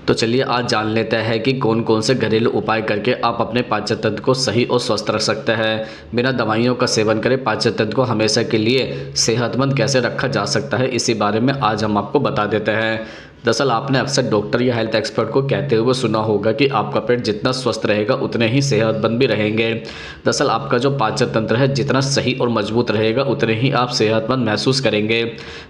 तो चलिए आज जान लेते हैं कि कौन कौन से घरेलू उपाय करके आप अपने पाचन तंत्र को सही और स्वस्थ रख सकते हैं। बिना दवाइयों का सेवन करे पाचन तंत्र को हमेशा के लिए सेहतमंद कैसे रखा जा सकता है, इसी बारे में आज हम आपको बता देते हैं। दरअसल आपने अक्सर डॉक्टर या हेल्थ एक्सपर्ट को कहते हुए सुना होगा कि आपका पेट जितना स्वस्थ रहेगा उतने ही सेहतमंद भी रहेंगे। दरअसल आपका जो पाचन तंत्र है जितना सही और मजबूत रहेगा उतने ही आप सेहतमंद महसूस करेंगे।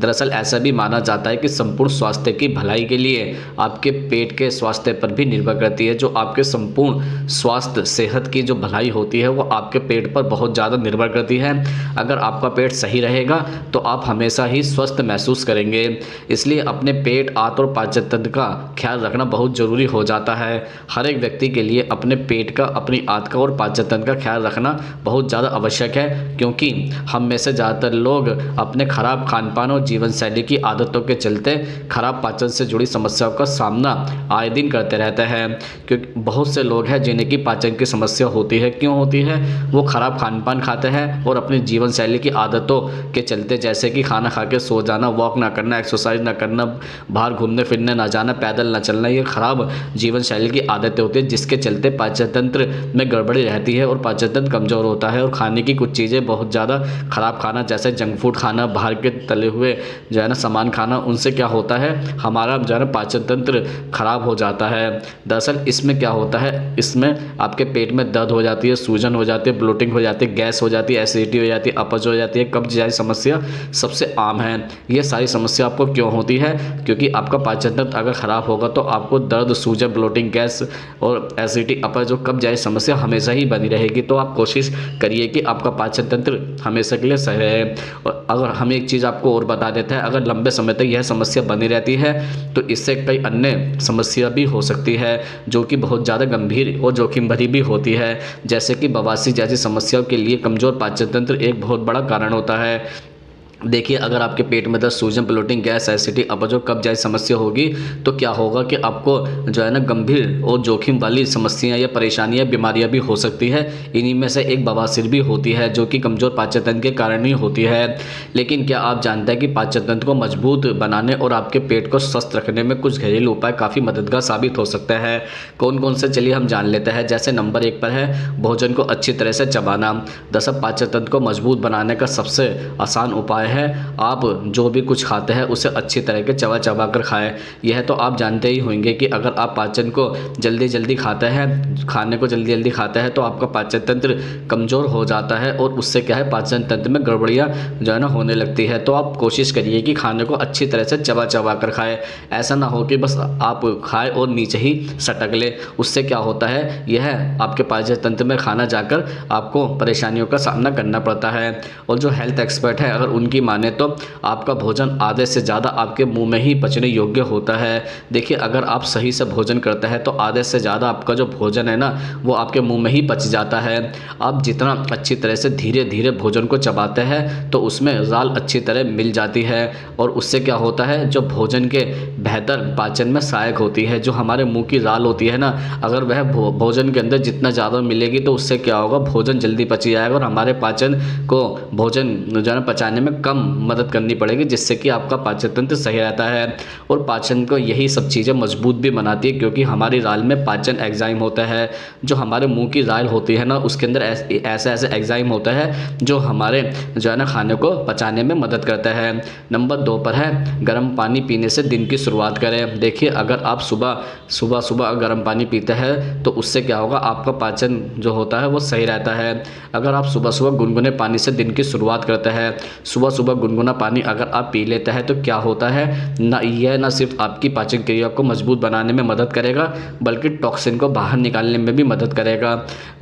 दरअसल ऐसा भी माना जाता है कि संपूर्ण स्वास्थ्य की भलाई के लिए आपके पेट के स्वास्थ्य पर भी निर्भर करती है। जो आपके संपूर्ण स्वास्थ्य सेहत की जो भलाई होती है वो आपके पेट पर बहुत ज़्यादा निर्भर करती है। अगर आपका पेट सही रहेगा तो आप हमेशा ही स्वस्थ महसूस करेंगे। इसलिए अपने पेट और पाचन तंत्र का ख्याल रखना बहुत ज़रूरी हो जाता है। हर एक व्यक्ति के लिए अपने पेट का, अपनी आंत का और पाचन तंत्र का ख्याल रखना बहुत ज़्यादा आवश्यक है, क्योंकि हम में से ज़्यादातर लोग अपने खराब खान पान और जीवन शैली की आदतों के चलते खराब पाचन से जुड़ी समस्याओं का सामना आए दिन करते रहते हैं। क्योंकि बहुत से लोग हैं जिन्हें की पाचन की समस्या होती है। क्यों होती है? वो खराब खान पान खाते हैं और अपनी जीवन शैली की आदतों के चलते, जैसे कि खाना खा के सो जाना, वॉक ना करना, एक्सरसाइज ना करना, बाहर घूमने फिरने ना जाना, पैदल ना चलना, ये खराब जीवन शैली की आदतें होती हैं जिसके चलते पाचन तंत्र में गड़बड़ी रहती है और पाचन तंत्र कमज़ोर होता है। और खाने की कुछ चीज़ें बहुत ज़्यादा खराब खाना, जैसे जंक फूड खाना, बाहर के तले हुए जो है ना सामान खाना, उनसे क्या होता है हमारा जो है ना पाचन तंत्र खराब हो जाता है। दरअसल इसमें क्या होता है, इसमें आपके पेट में दर्द हो जाती है, सूजन हो जाती है, ब्लोटिंग हो जाती है, गैस हो जाती है, एसिडिटी हो जाती है, अपच हो जाती है, कब्ज जैसी समस्या सबसे आम है। ये सारी समस्या आपको क्यों होती है? क्योंकि आपका पाचन तंत्र अगर ख़राब होगा तो आपको दर्द, सूजन, ब्लोटिंग, गैस और एसिडिटी, अपच और कब्ज जैसी समस्या हमेशा ही बनी रहेगी। तो आप कोशिश करिए कि आपका पाचन तंत्र हमेशा के लिए सही रहे। और अगर हम एक चीज़ आपको और बता देते हैं, अगर लंबे समय तक यह समस्या बनी रहती है तो इससे कई अन्य समस्या भी हो सकती है जो कि बहुत ज़्यादा गंभीर और जोखिम भरी भी होती है, जैसे कि बवासीर जैसी समस्याओं के लिए कमज़ोर पाचन तंत्र एक बहुत बड़ा कारण होता है। देखिए, अगर आपके पेट में दर्द, सूजन, ब्लोटिंग, गैस, एसिडिटी, अपच और कब्ज जैसी समस्या होगी तो क्या होगा कि आपको जो है ना गंभीर और जोखिम वाली समस्याएं या परेशानियां, बीमारियां भी हो सकती है। इन्हीं में से एक बवासीर भी होती है जो कि कमज़ोर पाचन तंत्र के कारण ही होती है। लेकिन क्या आप जानते हैं कि पाचन तंत्र को मजबूत बनाने और आपके पेट को स्वस्थ रखने में कुछ घरेलू उपाय काफ़ी मददगार साबित हो सकते हैं। कौन कौन से, चलिए हम जान लेते हैं। जैसे नंबर 1 पर है भोजन को अच्छी तरह से चबाना। दरअसल पाचन तंत्र को मजबूत बनाने का सबसे आसान उपाय है आप जो भी कुछ खाते हैं उसे अच्छी तरह के चबा चबा कर खाएं। यह तो आप जानते ही होंगे कि अगर आप पाचन को जल्दी जल्दी खाते हैं, खाने को जल्दी जल्दी खाते हैं तो आपका पाचन तंत्र कमज़ोर हो जाता है और उससे क्या है पाचन तंत्र में गड़बड़ियाँ जो है ना होने लगती है। तो आप कोशिश करिए कि खाने को अच्छी तरह से चबा चबा कर खाएं। ऐसा ना हो कि बस आप खाएं और नीचे ही सटक ले। उससे क्या होता है, यह आपके पाचन तंत्र में खाना जाकर आपको परेशानियों का सामना करना पड़ता है। और जो हेल्थ एक्सपर्ट है अगर उनकी माने तो आपका भोजन आधे से ज़्यादा आपके मुंह में ही पचने योग्य होता है। देखिए, अगर आप सही से भोजन करते हैं तो आधे से ज़्यादा आपका जो भोजन है ना वो आपके मुंह में ही पच जाता है। आप जितना अच्छी तरह से धीरे धीरे भोजन को चबाते हैं तो उसमें राल अच्छी तरह मिल जाती है और उससे क्या होता है, जो भोजन के बेहतर पाचन में सहायक होती है। जो हमारे मुँह की राल होती है ना, अगर वह भोजन के अंदर जितना ज़्यादा मिलेगी तो उससे क्या होगा, भोजन जल्दी पच जाएगा और हमारे पाचन को भोजन जो है पचाने में कम मदद करनी पड़ेगी, जिससे कि आपका पाचन तंत्र सही रहता है। और पाचन को यही सब चीज़ें मजबूत भी बनाती है, क्योंकि हमारी राल में पाचन एंजाइम होता है। जो हमारे मुंह की राल होती है ना उसके अंदर ऐसा एंजाइम होता है जो हमारे जो है ना खाने को पचाने में मदद करता है। नंबर 2 पर है गर्म पानी पीने से दिन की शुरुआत करें। देखिए, अगर आप सुबह गर्म पानी पीते हैं तो उससे क्या होगा, आपका पाचन जो होता है वो सही रहता है। अगर आप सुबह सुबह गुनगुने पानी से दिन की शुरुआत करते हैं, सुबह सुबह गुनगुना पानी अगर आप पी लेते हैं तो क्या होता है ना, यह न सिर्फ आपकी पाचन क्रिया को मजबूत बनाने में मदद करेगा बल्कि टॉक्सिन को बाहर निकालने में भी मदद करेगा।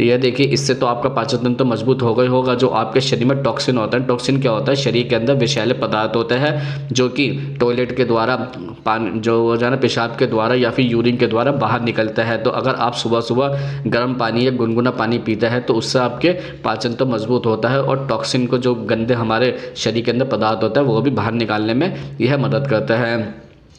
यह देखिए, इससे तो आपका पाचन तंत्र तो मजबूत होगा ही होगा। जो आपके शरीर में टॉक्सिन होता है, टॉक्सिन क्या होता है, शरीर के अंदर विषैले पदार्थ होते हैं जो कि टॉयलेट के द्वारा, पानी जो है ना पेशाब के द्वारा या फिर यूरिन के द्वारा बाहर निकलता है। तो अगर आप सुबह सुबह गर्म पानी या गुनगुना पानी पीते हैं तो उससे आपके पाचन तो मजबूत होता है और टॉक्सिन को, जो गंदे हमारे शरीर के अंदर पदार्थ होता है, वो भी बाहर निकालने में यह मदद करता है।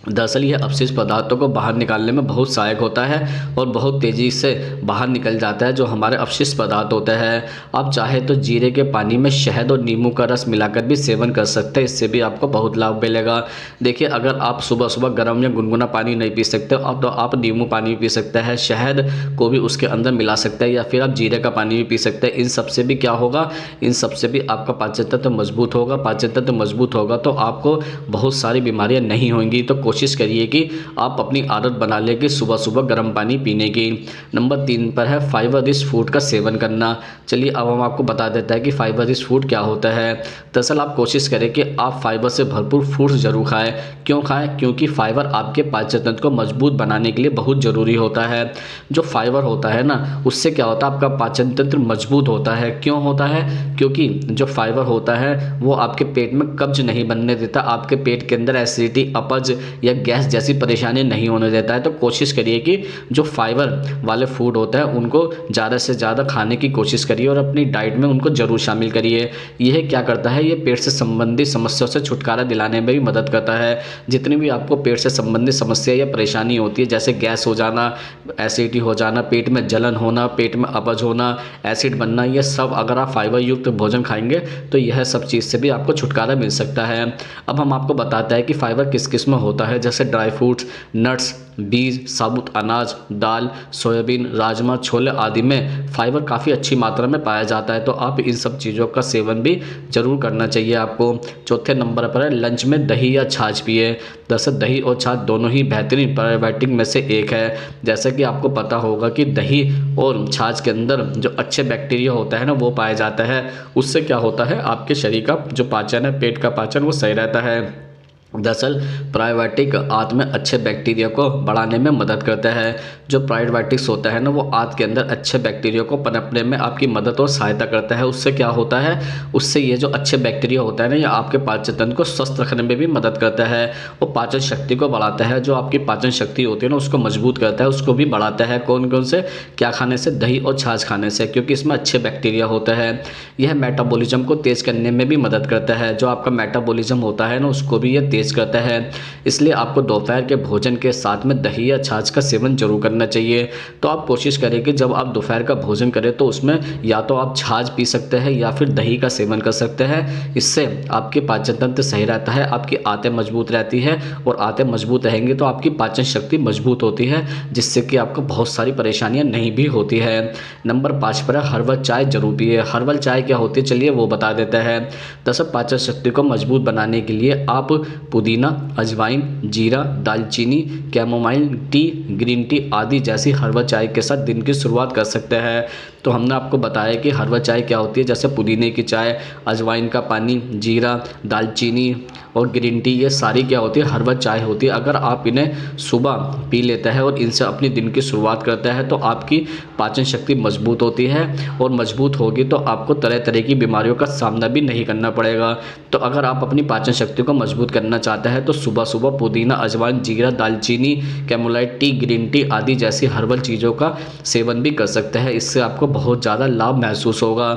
दरअसल यह अपशिष्ट पदार्थों को बाहर निकालने में बहुत सहायक होता है और बहुत तेज़ी से बाहर निकल जाता है जो हमारे अपशिष्ट पदार्थ होते हैं। आप चाहे तो जीरे के पानी में शहद और नींबू का रस मिलाकर भी सेवन कर सकते हैं, इससे भी आपको बहुत लाभ मिलेगा। देखिए, अगर आप सुबह सुबह गर्म या गुनगुना पानी नहीं पी सकते तो आप नींबू पानी भी पी सकते हैं, शहद को भी उसके अंदर मिला सकते हैं, या फिर आप जीरे का पानी भी पी सकते हैं। इन सबसे भी क्या होगा, इन सबसे भी आपका पाचन तंत्र मजबूत होगा। पाचन तंत्र मजबूत होगा तो आपको बहुत सारी बीमारियां नहीं होंगी। तो कोशिश करिए कि आप अपनी आदत बना लें कि सुबह सुबह गर्म पानी पीने की। नंबर 3 पर है फाइबर रिच फूड का सेवन करना। चलिए अब हम आपको बता देते हैं कि फाइबर रिच फूड क्या होता है। दरअसल आप कोशिश करें कि आप फाइबर से भरपूर फूड्स जरूर खाएं। क्यों खाएं? क्योंकि फाइबर आपके पाचन तंत्र को मजबूत बनाने के लिए बहुत ज़रूरी होता है। जो फाइबर होता है ना, उससे क्या होता है, आपका पाचन तंत्र मजबूत होता है। क्यों होता है? क्योंकि जो फाइबर होता है वो आपके पेट में कब्ज नहीं बनने देता, आपके पेट के अंदर एसिडिटी, अपच या गैस जैसी परेशानी नहीं होने देता है। तो कोशिश करिए कि जो फाइबर वाले फूड होते हैं उनको ज़्यादा से ज़्यादा खाने की कोशिश करिए और अपनी डाइट में उनको ज़रूर शामिल करिए। यह क्या करता है, ये पेट से संबंधित समस्याओं से छुटकारा दिलाने में भी मदद करता है। जितनी भी आपको पेट से संबंधित समस्या या परेशानी होती है, जैसे गैस हो जाना, एसिडिटी हो जाना, पेट में जलन होना, पेट में अपच होना, एसिड बनना, ये सब अगर आप फाइबर युक्त भोजन खाएंगे तो यह सब चीज़ से भी आपको छुटकारा मिल सकता है। अब हम आपको बताते हैं कि फाइबर किस किस में होता है, जैसे ड्राई फ्रूट्स, नट्स, बीज, साबुत अनाज, दाल, सोयाबीन, राजमा, छोले आदि में फाइबर काफ़ी अच्छी मात्रा में पाया जाता है। तो आप इन सब चीज़ों का सेवन भी जरूर करना चाहिए आपको। चौथे नंबर पर है लंच में दही या छाछ पिए। दरअसल दही और छाछ दोनों ही बेहतरीन प्रोबायोटिक में से एक है। जैसे कि आपको पता होगा कि दही और छाछ के अंदर जो अच्छे बैक्टीरिया होता है ना, वो पाया जाता है। उससे क्या होता है, आपके शरीर का जो पाचन है, पेट का पाचन, वो सही रहता है। दरअसल प्रोबायोटिक आंत में अच्छे बैक्टीरिया को बढ़ाने में मदद करता है। जो प्रोबायोटिक्स होता है ना, वो आंत के अंदर अच्छे बैक्टीरिया को पनपने में आपकी मदद और सहायता करता है। उससे क्या होता है, उससे ये जो अच्छे बैक्टीरिया होता है ना, ये आपके पाचन तंत्र को स्वस्थ रखने में भी मदद करता है। वो पाचन शक्ति को बढ़ाता है। जो आपकी पाचन शक्ति होती है ना, उसको मजबूत करता है, उसको भी बढ़ाता है। कौन कौन से, क्या खाने से? दही और छाछ खाने से, क्योंकि इसमें अच्छे बैक्टीरिया होते हैं। यह मेटाबॉलिज्म को तेज करने में भी मदद करता है। जो आपका मेटाबॉलिज्म होता है ना, उसको भी यह तेज करता है। इसलिए आपको दोपहर के भोजन के साथ में दही या छाछ का सेवन जरूर करना चाहिए। तो आप कोशिश करें कि जब आप दोपहर का भोजन करें तो उसमें या तो आप छाछ पी सकते हैं या फिर दही का सेवन कर सकते हैं। इससे आपके पाचन तंत्र सही रहता है, आपकी आंतें मजबूत रहती है, और आंतें मजबूत रहेंगी तो आपकी पाचन शक्ति मजबूत होती है, जिससे कि आपको बहुत सारी परेशानियां नहीं भी होती है। नंबर 5 पर हर्बल चाय जरूर पिए। हर्बल चाय क्या होती है, चलिए वो बता देते हैं। दरअसल पाचन शक्ति को मजबूत बनाने के लिए आप पुदीना, अजवाइन, जीरा, दालचीनी, कैमोमाइल टी, ग्रीन टी आदि जैसी हर्बल चाय के साथ दिन की शुरुआत कर सकते हैं। तो हमने आपको बताया कि हर्बल चाय क्या होती है, जैसे पुदीने की चाय, अजवाइन का पानी, जीरा, दालचीनी और ग्रीन टी, ये सारी क्या होती है, हर्बल चाय होती है। अगर आप इन्हें सुबह पी लेते हैं और इनसे अपनी दिन की शुरुआत करते हैं तो आपकी पाचन शक्ति मजबूत होती है, और मजबूत होगी तो आपको तरह तरह की बीमारियों का सामना भी नहीं करना पड़ेगा। तो अगर आप अपनी पाचन शक्ति को मजबूत करना चाहते हैं तो सुबह सुबह पुदीना, अजवाइन, जीरा, दालचीनी, कैमोमाइल टी, ग्रीन टी आदि जैसी हर्बल चीज़ों का सेवन भी कर सकते हैं। इससे आपको बहुत ज़्यादा लाभ महसूस होगा,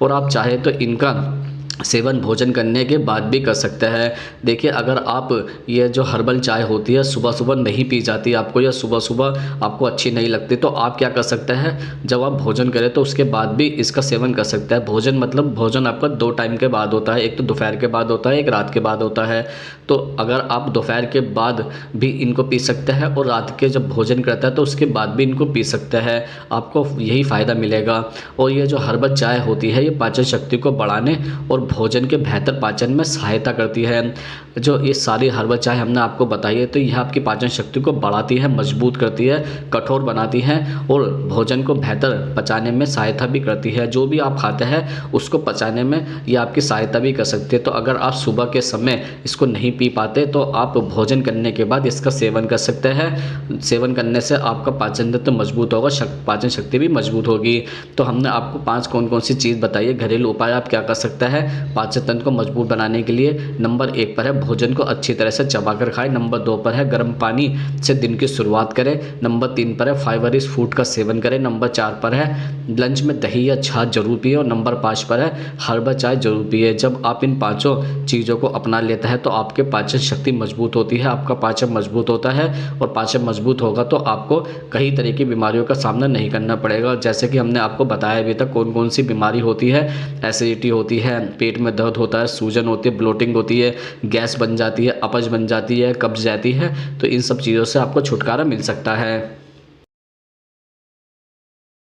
और आप चाहे तो इनका सेवन भोजन करने के बाद भी कर सकते हैं। देखिए, अगर आप ये जो हर्बल चाय होती है सुबह सुबह नहीं पी जाती आपको, या सुबह सुबह आपको अच्छी नहीं लगती, तो आप क्या कर सकते हैं, जब आप भोजन करें तो उसके बाद भी इसका सेवन कर सकते हैं। भोजन मतलब भोजन आपका 2 टाइम के बाद होता है, एक तो दोपहर के बाद होता है, एक रात के बाद होता है। तो अगर आप दोपहर के बाद भी इनको पी सकते हैं और रात के जब भोजन करता है तो उसके बाद भी इनको पी सकते हैं, आपको यही फ़ायदा मिलेगा। और ये जो हर्बल चाय होती है, ये पाचन शक्ति को बढ़ाने और भोजन के बेहतर पाचन में सहायता करती है। जो ये सारी हर्बल चाय हमने आपको बताई है, तो यह आपकी पाचन शक्ति को बढ़ाती है, मजबूत करती है, कठोर बनाती है, और भोजन को बेहतर पचाने में सहायता भी करती है। जो भी आप खाते हैं उसको पचाने में ये आपकी सहायता भी कर सकती है। तो अगर आप सुबह के समय इसको नहीं पी पाते तो आप भोजन करने के बाद इसका सेवन कर सकते हैं। सेवन करने से आपका पाचन तंत्र मजबूत होगा, पाचन शक्ति भी मजबूत होगी। तो हमने आपको 5 कौन कौन सी चीज़ बताई है, घरेलू उपाय आप क्या कर सकते हैं। पाचन तंत्र को मजबूत बनाने के लिए नंबर 1 पर है भोजन को अच्छी तरह से चबाकर खाएं। नंबर 2 पर है गर्म पानी से दिन की शुरुआत करें। नंबर 3 पर है फाइबर रिच फूड का सेवन करें। नंबर 4 पर है लंच में दही या छाछ जरूर पिए। और नंबर 5 पर है हर्बल चाय जरूर पिए। जब आप इन पाँचों चीज़ों को अपना लेता है तो आपके पाचन शक्ति मजबूत होती है, आपका पाचन मजबूत होता है। और पाचन मजबूत होगा तो आपको कई तरह की बीमारियों का सामना नहीं करना पड़ेगा। जैसे कि हमने आपको बताया अभी तक कौन कौन सी बीमारी होती है। एसिडिटी होती है, पेट में दर्द होता है, सूजन होती है, ब्लोटिंग होती है, गैस बन जाती है, अपच बन जाती है, कब्ज जाती है। तो इन सब चीज़ों से आपको छुटकारा मिल सकता है।